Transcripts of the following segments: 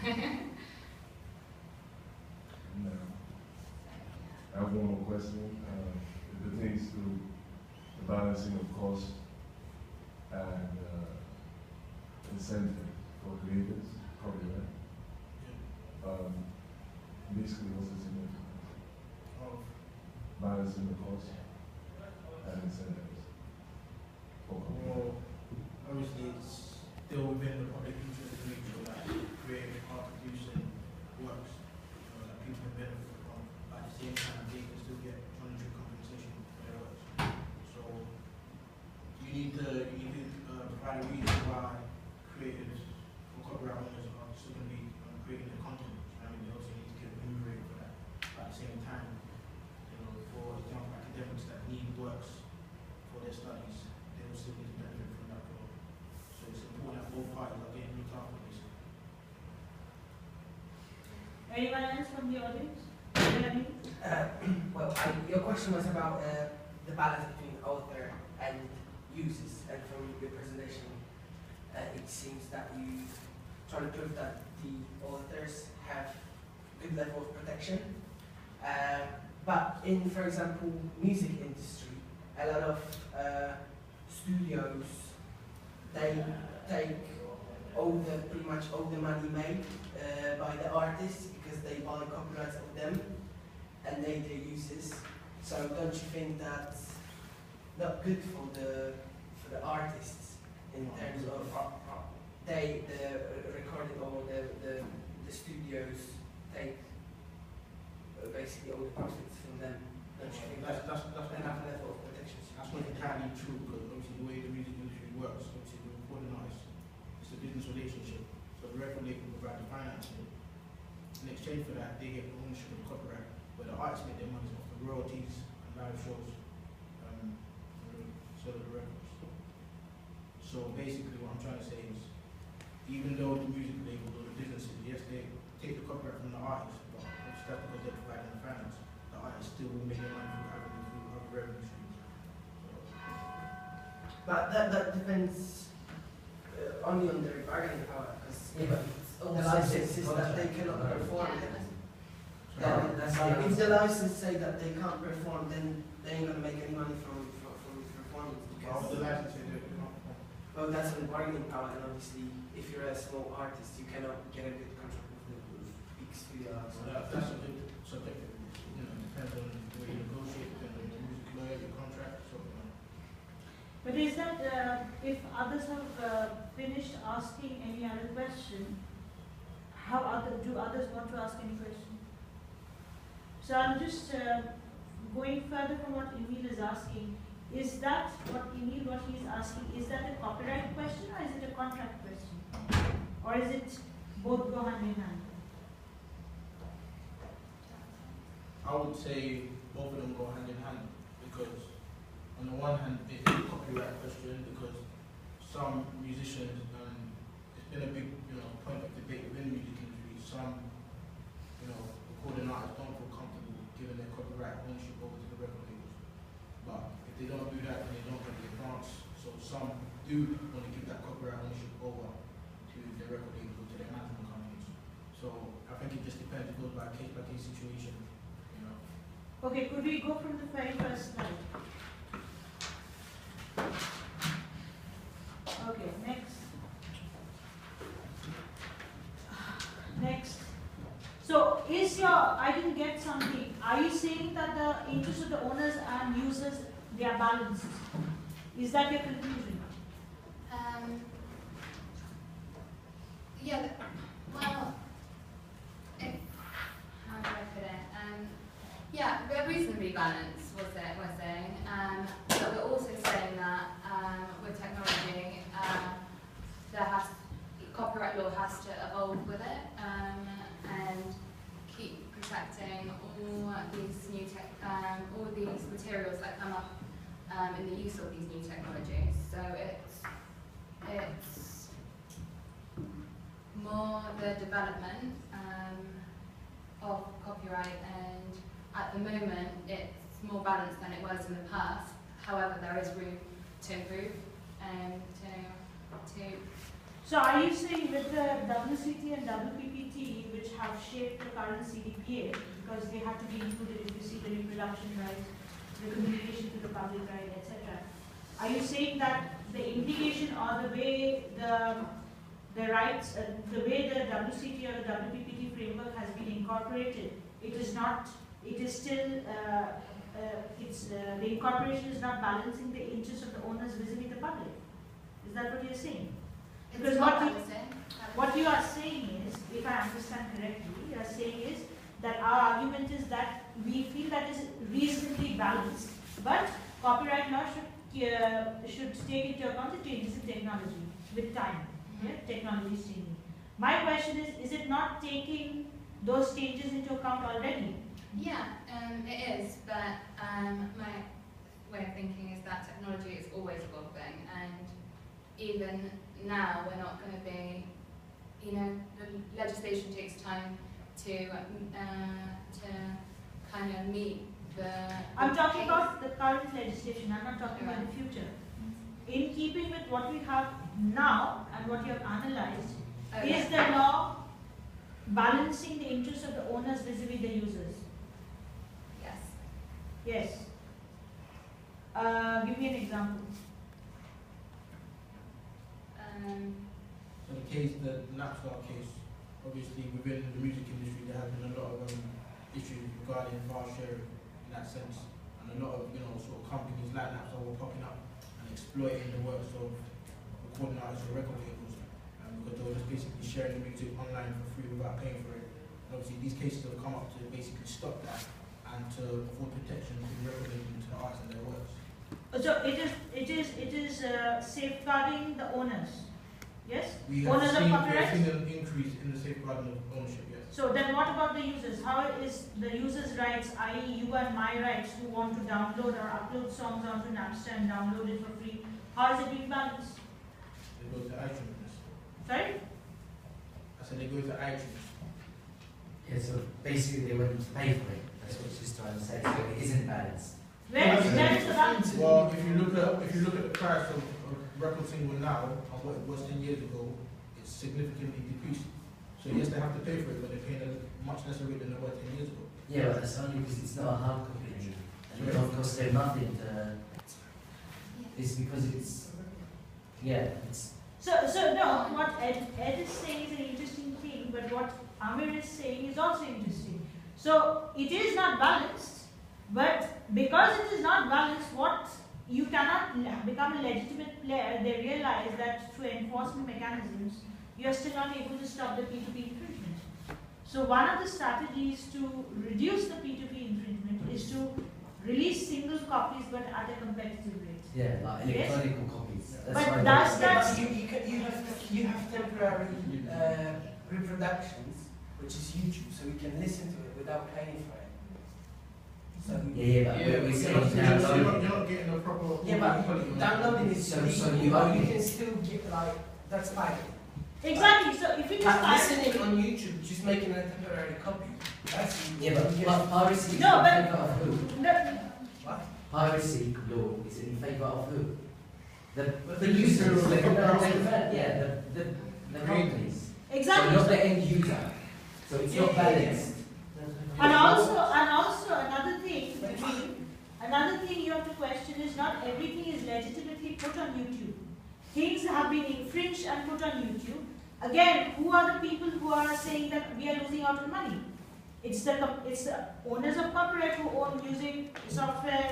Yeah. No. I have one more question. It pertains to the balancing of cost and incentive for creators, copyright. Basically, what's the significance of balancing the cost and incentives for copyright? Well, obviously it's still within the public interest to make sure that creative art producing works, that people can benefit from, but at the same time they can still get monetary compensation for their works. So you need to provide a reason why creators or copyright owners are still going to be creating the content. I mean, they also need to get remunerated for that. But at the same time, for example, academics that need works for their studies, they will still need to benefit from that growth. So it's important that both parties are getting looked after, basically. Anyone else from the audience? Well, your question was about the balance between author and users, and from your presentation, it seems that you try to prove that the authors have good level of protection. But in, for example, music industry, a lot of studios, they take pretty much all the money made by the artists because they buy copyrights of them and they users. So don't you think that's not good for the artists in terms of the recording or the studios take basically all the profits from them? Don't you think That's enough level of protection? That's not entirely true, because obviously the way the music industry works, obviously the recording artist, it's a business relationship. So the record label provide the financing. In exchange for that, they get ownership of the copyright, where the artists make their money off the royalties and live shows, sort of the records. So basically what I'm trying to say is, even though the music label or the businesses, yes, they take the copyright from the artist, but it's just because they're providing the finance, the artist still will make their money through other revenue streams. But that depends only on their bargaining power, because the license is that they cannot perform it. If the license say that they can't perform, then they ain't gonna make any money from performing. Well, the license is Well, that's on bargaining power, and obviously, if you're a small artist, you cannot get a good contract with the big studio. that's a bit subjective. Depends on the way you negotiate, depends on your music lawyer, your contract, so. But is that, if others have finished asking any other question, do others want to ask any question? So I'm just going further from what Emil is asking. Is that what he's asking, is that a copyright question or is it a contract question? Or is it both go hand in hand? I would say both of them go hand in hand, because on the one hand, it is a copyright question, because some musicians, it's been a big point of debate within the music industry. Some recording artists don't feel comfortable giving their copyright ownership over to the record labels. But if they don't do that, then they don't get the advance. So some do want to give that copyright ownership over to their record labels or to their management companies. So I think it just depends. It goes by case situation. Okay, could we go from the very first slide? Okay, next. Next. So I didn't get something. Are you saying that the interest of the owners and users, they are balanced? Is that your conclusion? Yeah, well, how do I put it? Yeah, we're reasonably balanced, we're saying. But we're also saying that with technology, copyright law has to evolve with it and keep protecting all these materials that come up in the use of these new technologies. So it's more the development of copyright, and at the moment it's more balanced than it was in the past. However, there is room to improve and to So are you saying with the WCT and WPPT, which have shaped the current CDPA, because they have to be included if you see the reproduction rights, the communication to the public right, etc. Are you saying that the implication or the way the rights, the way the WCT or the WPPT framework has been incorporated, it is not, it is still, the incorporation is not balancing the interests of the owners vis-a-vis the public? Is that what you're saying? Because It's not balancing. what you are saying is, if I understand correctly, you are saying is that our argument is that we feel that is reasonably balanced, but copyright law should take into account the changes in technology with time. Yeah, technology is changing. My question is it not taking those changes into account already? Yeah, it is, but my way of thinking is that technology is always evolving, and even now we're not going to be, you know, the legislation takes time to kind of meet the. I'm talking about the current legislation, I'm not talking about the future. In keeping with what we have now and what you have analyzed, is the law balancing the interests of the owners vis-a-vis the users? Yes. Yes. Give me an example. So the Napstar case, obviously within the music industry there have been a lot of issues regarding file sharing in that sense, and a lot of sort of companies like Napstar were popping up and exploiting the works of recording artists or record labels, because they were just basically sharing the music online for free without paying for it. And obviously these cases have come up to basically stop that and to afford protection to the record labels and to the artists and their works. So it is safeguarding the owners. Yes? We Owners have of seen copyright? an increase in the safeguarding of ownership, yes. So then what about the users? How is the users' rights, i.e. you and my rights who want to download or upload songs onto Napster and download it for free, how is it being balanced? They go to iTunes. Sorry? I said they go to iTunes. Yeah, so basically they wouldn't pay for it. That's what she's trying to say. So it isn't balanced. Where is the balance? Well, if you look at the price of record single now and what it was 10 years ago, it's significantly decreased. So yes, they have to pay for it, but they're paying a much lesser rate than they were 10 years ago. Yeah, but that's only because it's not a hard copy anymore. And it don't cost them nothing to... It's because it's... Yeah, it's... So no, what Ed is saying is an interesting thing, but what Amir is saying is also interesting. So it is not balanced, but because it is not balanced, what you cannot become a legitimate player, they realize that through enforcement mechanisms, you are still not able to stop the P2P infringement. So one of the strategies to reduce the P2P infringement is to release single copies but at a competitive rate. Yeah, like electronic copies. That's But why does they- that- You have temporary reproductions, which is YouTube, so we can listen to it without paying for it. So Yeah, but we're you're saying not downloading. getting a proper... yeah, but quality. downloading is So illegal, you but own you it. can still get like that's like Exactly, so if you just listening on YouTube, just making a temporary copy. That's Yeah, but piracy is No, in but- favour of who? what? Piracy law is in favour of who? The The users, user, the the yeah, the companies. exactly. So not the end user. So it's not balanced. And also another thing you have to question is not everything is legitimately put on YouTube. Things have been infringed and put on YouTube. Again, who are the people who are saying that we are losing out on money? It's the owners of copyright who own music, software,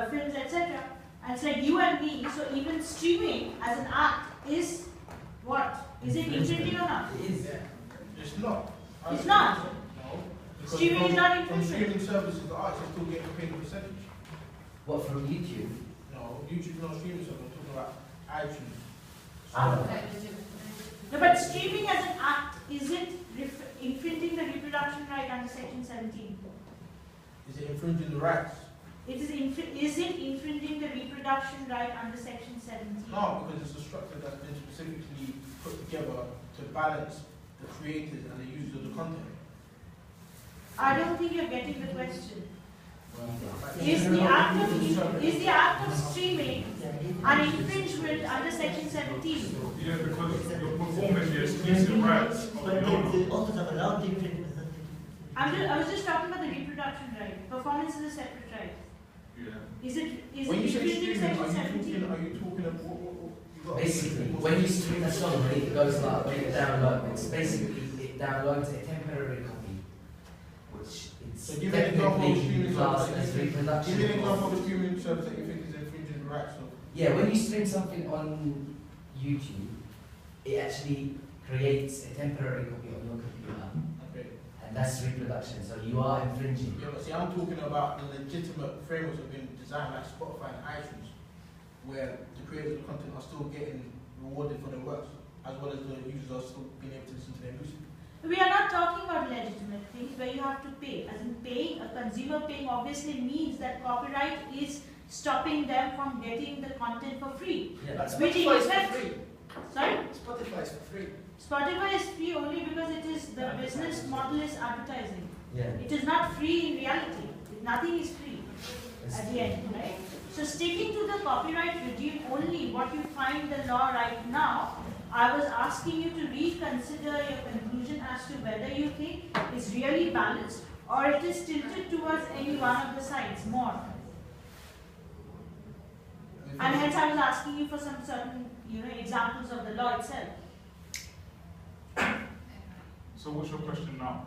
films, etc. And it's like you and me. So even streaming as an act is what? Is it infringing or not? It is. It's not. It's not. No. Because Streaming is not from infringement. streaming services, the artists still getting paid a percentage. What, from YouTube? No, YouTube not streaming service, I'm talking about iTunes. Ah. No, but streaming as an act, is it infringing the reproduction right under Section 17? Is it infringing the rights? Is it infringing the reproduction right under Section 17? No, because it's a structure that's been specifically put together to balance the creators and the users of the content. I don't think you're getting the question. Is the act of streaming an infringement under Section 17? Yeah, because you're performing the exclusive rights of But the owner. the authors have allowed the infringement. I was just talking about the reproduction right. Performance is a separate right. Yeah. Is it When you say infringing streaming, Section 17? are you talking of what? Basically, when you stream a song, when it goes like, when it downloads, it's basically, it downloads a temporary copy, which So it's give an example of technically streaming classed service. as Give me an reproduction. example of a streaming service that you think is infringing the rights of. Yeah, when you stream something on YouTube, it actually creates a temporary copy on your computer, Okay. and that's reproduction, so you are infringing. Yeah, but see, I'm talking about the legitimate frameworks that have been designed like Spotify and iTunes, where the creators of content are still getting rewarded for their works, as well as the users are still being able to listen to their music. We are not talking about legitimate things where you have to pay. As in paying, a consumer paying obviously means that copyright is stopping them from getting the content for free. Yeah, But Which in Spotify is effect- for free. Sorry? Spotify is for free. Spotify is free only because it is the business model is advertising. yeah. It is not free in reality. Nothing is free It's- at the end, right? So sticking to the copyright regime only, what you find the law right now, I was asking you to reconsider your conclusion as to whether you think it's really balanced or it is tilted towards any one of the sides more. And hence I was asking you for some certain, examples of the law itself. So what's your question now?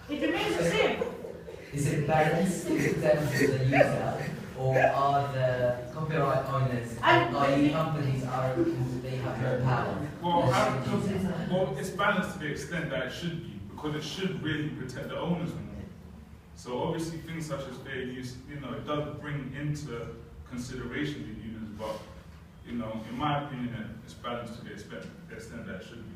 It remains the same. Is it balanced in terms of the user, or are the copyright owners and i.e. companies they have no power? Well, it's balanced to the extent that it should be, because it should really protect the owners more. So obviously things such as fair use, it does bring into consideration the users, but in my opinion, it's balanced to the extent that it should be.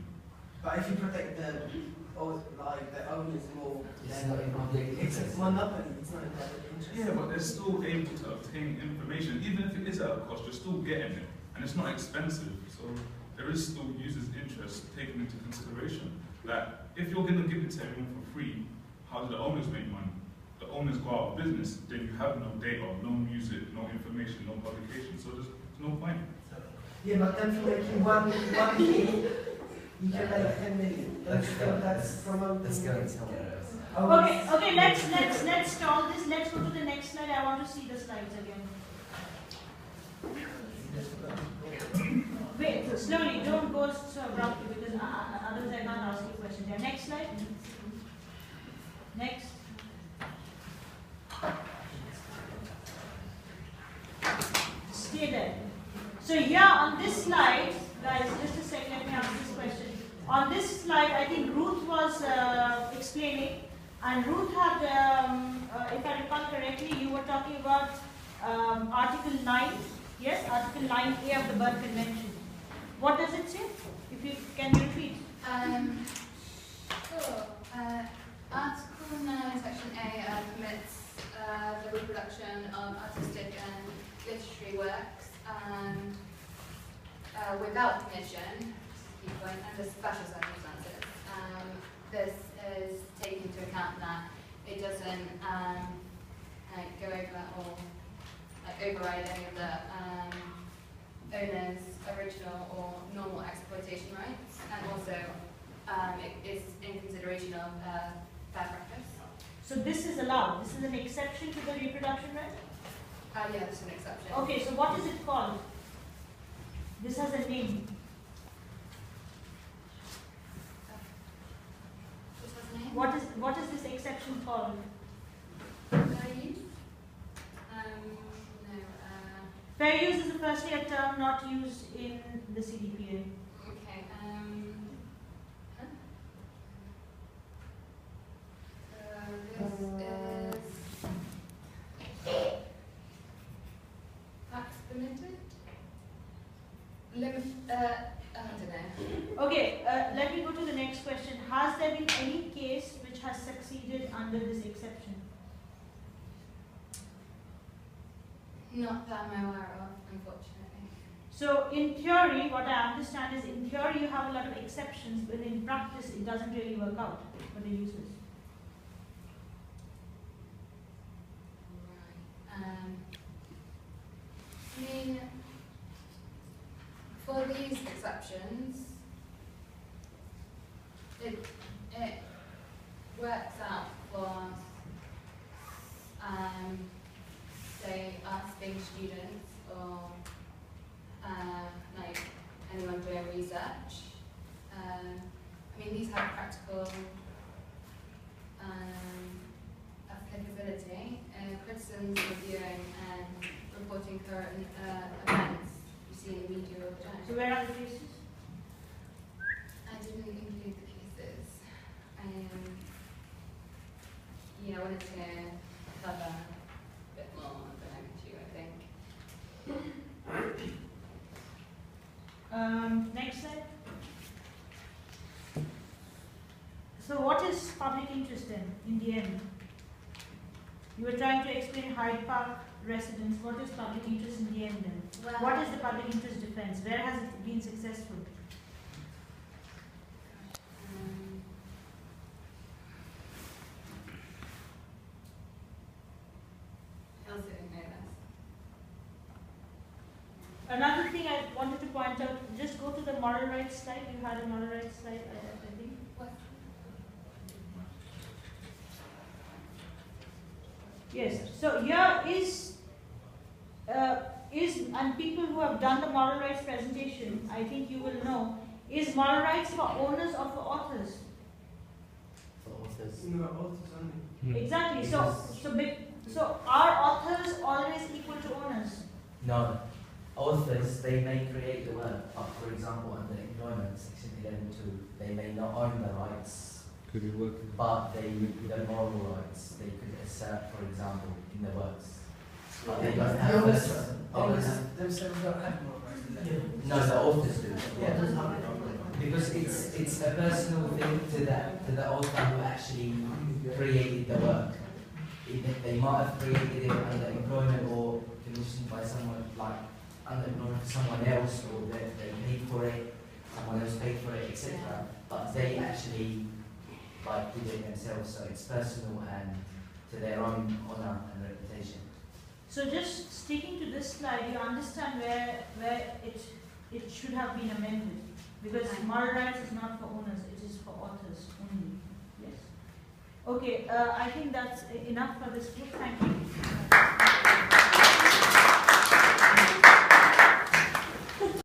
But if you protect the owners more, It's not in public it's interest. a monopoly. It's not in public interest. Yeah, but they're still able to obtain information, even if it is at a cost, you're still getting it, and it's not expensive. So there is still users' interest taken into consideration. Like, if you're going to give it to everyone for free, how do the owners make money? The owners go out of business, then you have no data, no music, no information, no publication, so there's no point. Yeah, but then for making one key, you can make 10 million. That's promoting. Let's go and tell them. Okay, let's stall this. Let's go to the next slide. I want to see the slides again. Wait, slowly, don't go so abruptly because otherwise I can't ask you questions. Yeah, next slide. Next. Stay there. So here on this slide, guys, just a second, let me ask this question. On this slide, I think Ruth was explaining, and Ruth had, if I recall correctly, you were talking about Article 9, yes, Article 9A of the Berne Convention. What does it say? If you can repeat. Sure. Article 9, Section A permits the reproduction of artistic and literary works and without permission, key point, under special circumstances. This is taking into account that it doesn't go over or override any of the owner's original or normal exploitation rights, and also it is in consideration of fair practice. So this is allowed. This is an exception to the reproduction right? Yeah, this is an exception. Okay, so what is it called? This has a name. This was the name? What is this exception called? Fair use? No. Fair use is firstly a term not used in the CDPA. Okay. This is tax permitted. Limit. I don't know. Okay, let me go to the next question. Has there been any case which has succeeded under this exception? Not that I'm aware of, unfortunately. So in theory, what I understand is in theory you have a lot of exceptions, but in practice it doesn't really work out for the users. it works out for, say, us being students or like anyone doing research. I mean, these have practical applicability. Criticisms, reviewing, and reporting current events you see in the media all the time. So where are the cases? I didn't include the cases. I wanted to cover a bit more than I could do, I think. Next slide. So what is public interest in the end? You were trying to explain Hyde Park residents. What is public interest in the end then? Well, What is the public interest defense? Where has it been successful? I also didn't know this. Another thing I wanted to point out, just go to the moral rights slide. You had a moral rights slide, I think. What? Yes. So here is and people who have done the moral rights presentation, I think you will know, is moral rights for owners or for authors? For authors. No, authors only. Exactly. Because- So are authors always equal to owners? No. Authors, they may create the work, but for example, under employment, Section 11(2), they may not own the rights, Could be working. but the moral rights, they could assert, for example, in the works. But they don't have Owners- this. They don't owners have, themselves don't have more rights than that. no, the authors do. Yeah. Authors have it. Because it's a personal thing to the author who actually created the work. They might have created it under employment or commissioned by someone, like under employment for someone else, or they paid for it, someone else paid for it, etc. But they actually did it themselves, so it's personal and to their own honour and reputation. So just sticking to this slide, you understand where it should have been amended, because moral rights is not for owners, it is for authors only. Yes. Okay, I think that's enough for this book. Thank you.